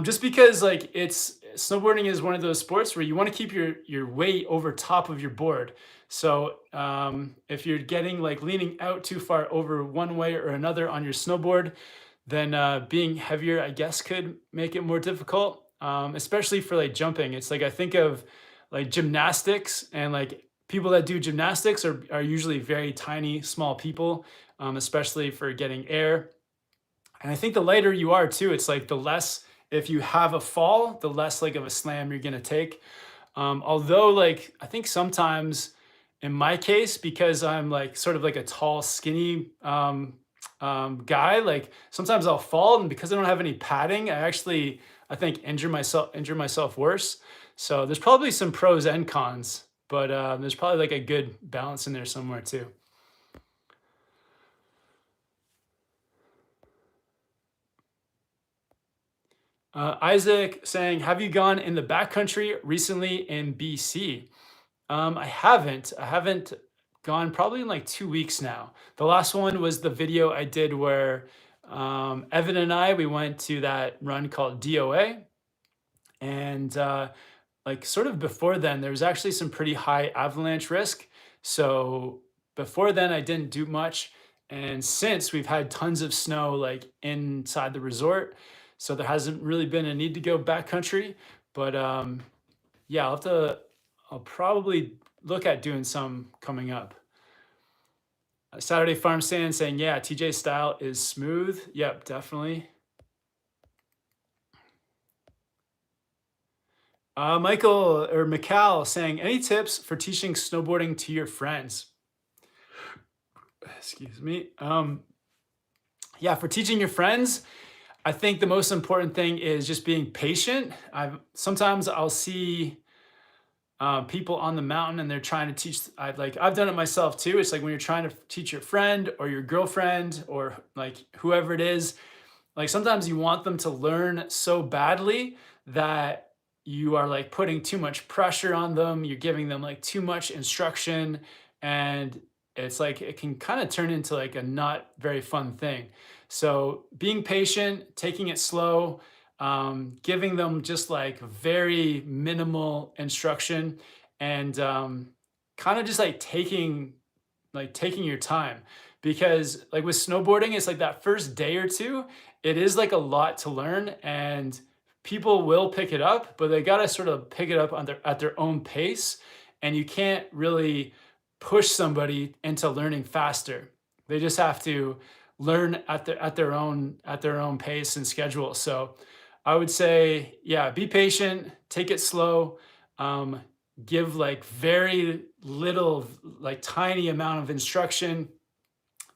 Just because like it's snowboarding is one of those sports where you want to keep your weight over top of your board. So if you're getting like leaning out too far over one way or another on your snowboard, then being heavier, I guess, could make it more difficult, especially for like jumping. It's like I think of like gymnastics and like people that do gymnastics are usually very tiny, small people, especially for getting air. And I think the lighter you are too, it's like the less, if you have a fall, the less like of a slam you're gonna take. Although like I think sometimes in my case, because I'm like sort of like a tall, skinny guy, like sometimes I'll fall, and because I don't have any padding, I think injure myself worse. So there's probably some pros and cons, but there's probably like a good balance in there somewhere too. Isaac saying, "Have you gone in the backcountry recently in BC?" I haven't. I haven't gone probably in like 2 weeks now. The last one was the video I did where Evan and we went to that run called DOA. And like sort of before then, there was actually some pretty high avalanche risk. So before then, I didn't do much. And since we've had tons of snow like inside the resort, so there hasn't really been a need to go backcountry. But yeah, I'll probably look at doing some coming up. Saturday Farm Stand saying, yeah, TJ's style is smooth. Yep, definitely. Michael or Mikal saying, any tips for teaching snowboarding to your friends? Excuse me. Yeah, for teaching your friends, I think the most important thing is just being patient. Sometimes I'll see people on the mountain and they're trying to teach. I've done it myself too. It's like when you're trying to teach your friend or your girlfriend or like whoever it is, like sometimes you want them to learn so badly that you are like putting too much pressure on them. You're giving them like too much instruction, and it's like it can kind of turn into like a not very fun thing. So being patient, taking it slow, giving them just like very minimal instruction, and kind of just like taking your time, because like with snowboarding, it's like that first day or two, it is like a lot to learn, and people will pick it up, but they got to sort of pick it up on at their own pace. And you can't really push somebody into learning faster. They just have to learn at their own pace and schedule. So I would say, yeah, be patient, take it slow, um, give like very little, like tiny amount of instruction,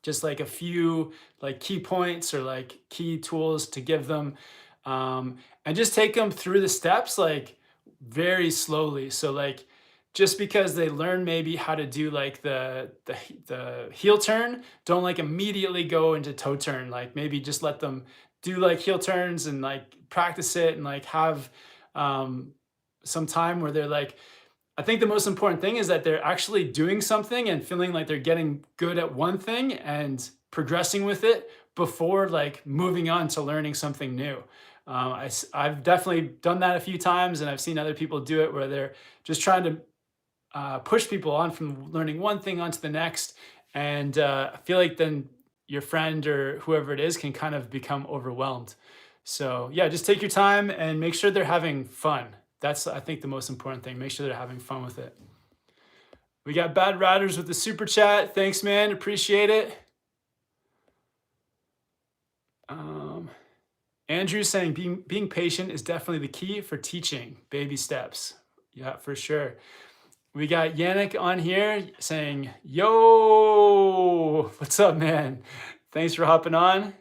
just like a few like key points or like key tools to give them, and just take them through the steps like very slowly. So like just because they learn maybe how to do like the heel turn, don't like immediately go into toe turn. Like maybe just let them do like heel turns and like practice it and like have um, some time where they're like, I think the most important thing is that they're actually doing something and feeling like they're getting good at one thing and progressing with it before like moving on to learning something new. I've definitely done that a few times, and I've seen other people do it where they're just trying to push people on from learning one thing onto the next. And I feel like then your friend or whoever it is can kind of become overwhelmed. So yeah, just take your time and make sure they're having fun. That's, I think, the most important thing. Make sure they're having fun with it. We got Bad Riders with the super chat. Thanks, man. Appreciate it. Andrew saying being patient is definitely the key for teaching. Baby steps. Yeah, for sure. We got Yannick on here saying, yo, what's up, man? Thanks for hopping on.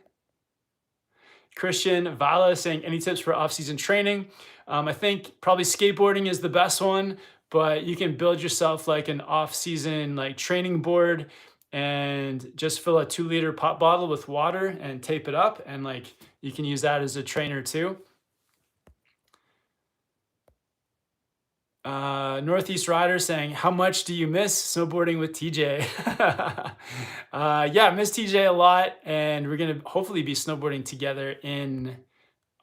Christian Vala saying, any tips for off-season training? I think probably skateboarding is the best one, but you can build yourself like an off-season like training board and just fill a 2-liter pop bottle with water and tape it up. And like, you can use that as a trainer too. Northeast Rider saying, how much do you miss snowboarding with TJ? Yeah, I miss TJ a lot, and we're gonna hopefully be snowboarding together in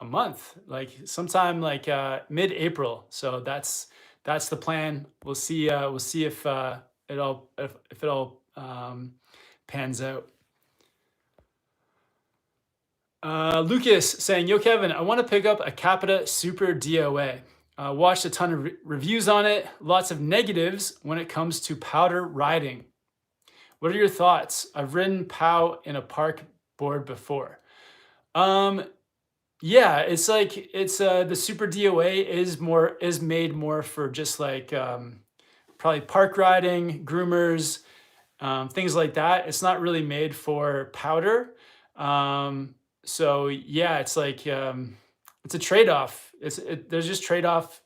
a month, like sometime like mid-April. So that's the plan. We'll see if it all pans out. Lucas saying, yo Kevin, I want to pick up a Capita Super DOA. Watched a ton of reviews on it, lots of negatives when it comes to powder riding. What are your thoughts? I've ridden POW in a park board before. Yeah, it's like the Super DOA is made more for just like probably park riding, groomers, things like that. It's not really made for powder. So yeah, it's like it's a trade-off. There's just trade-offs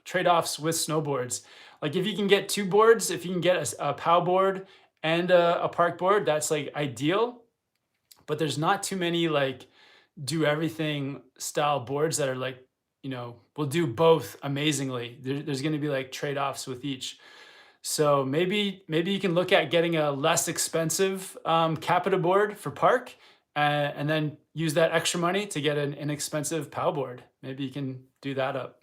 with snowboards. Like if you can get 2 boards, if you can get a POW board and a park board, that's like ideal. But there's not too many like do everything style boards that are like, will do both amazingly. There's going to be like trade-offs with each. So maybe you can look at getting a less expensive Capita board for park, and then use that extra money to get an inexpensive POW board. Maybe you can do that up.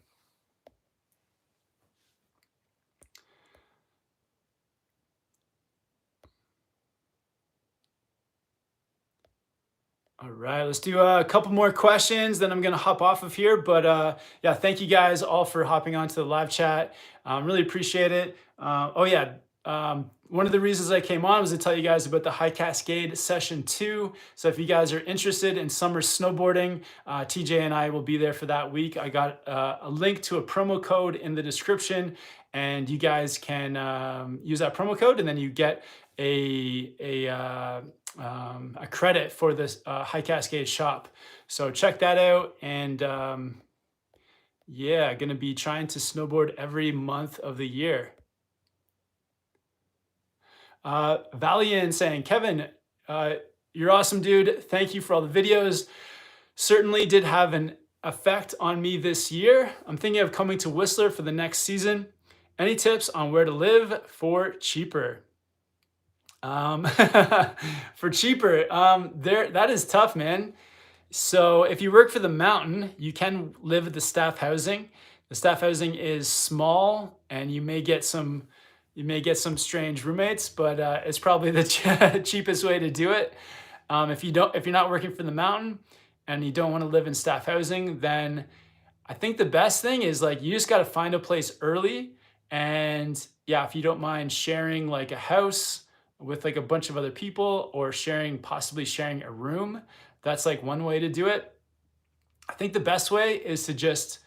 All right, let's do a couple more questions, then I'm gonna hop off of here. But yeah, thank you guys all for hopping onto the live chat. Really appreciate it. Oh yeah, one of the reasons I came on was to tell you guys about the High Cascade Session 2. So if you guys are interested in summer snowboarding, TJ and I will be there for that week. I got a link to a promo code in the description, and you guys can use that promo code, and then you get a credit for this High Cascade shop. So check that out. And yeah, gonna be trying to snowboard every month of the year. Valian saying, Kevin, you're awesome, dude. Thank you for all the videos. Certainly did have an effect on me this year. I'm thinking of coming to Whistler for the next season. Any tips on where to live for cheaper? For cheaper, that is tough, man. So if you work for the mountain, you can live at the staff housing. The staff housing is small, and you may get some, you may get some strange roommates, but it's probably the cheapest way to do it. If you're not working for the mountain and you don't want to live in staff housing, then I think the best thing is like you just got to find a place early. And yeah, if you don't mind sharing like a house with like a bunch of other people, or possibly sharing a room, that's like one way to do it. I think the best way is to just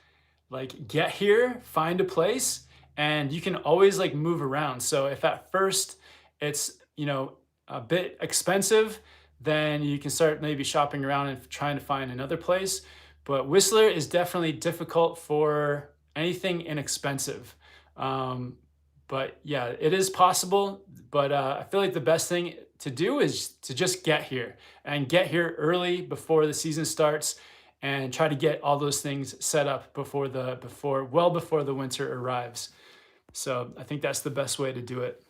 like get here, find a place, and you can always like move around. So if at first it's, a bit expensive, then you can start maybe shopping around and trying to find another place. But Whistler is definitely difficult for anything inexpensive. Um, but yeah, it is possible. But I feel like the best thing to do is to just get here and get here early before the season starts, and try to get all those things set up well before the winter arrives. So I think that's the best way to do it.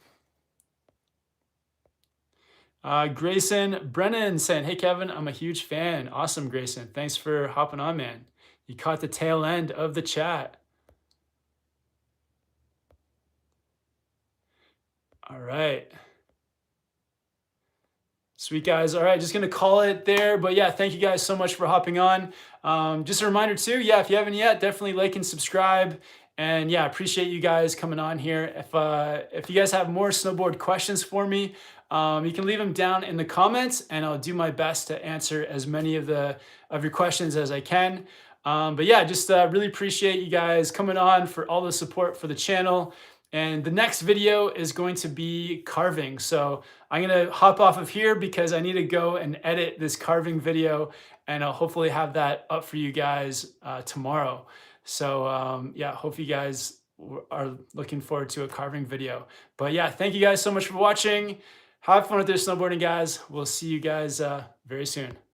Grayson Brennan saying, "Hey Kevin, I'm a huge fan." Awesome, Grayson. Thanks for hopping on, man. You caught the tail end of the chat. All right. Sweet, guys. All right, just gonna call it there. But yeah, thank you guys so much for hopping on. Just a reminder too, yeah, if you haven't yet, definitely like and subscribe. And yeah, appreciate you guys coming on here. If you guys have more snowboard questions for me, you can leave them down in the comments, and I'll do my best to answer as many of your questions as I can. But yeah, just really appreciate you guys coming on, for all the support for the channel. And the next video is going to be carving. So I'm gonna hop off of here because I need to go and edit this carving video, and I'll hopefully have that up for you guys tomorrow. So yeah, hope you guys are looking forward to a carving video. But yeah, thank you guys so much for watching. Have fun with your snowboarding, guys. We'll see you guys very soon.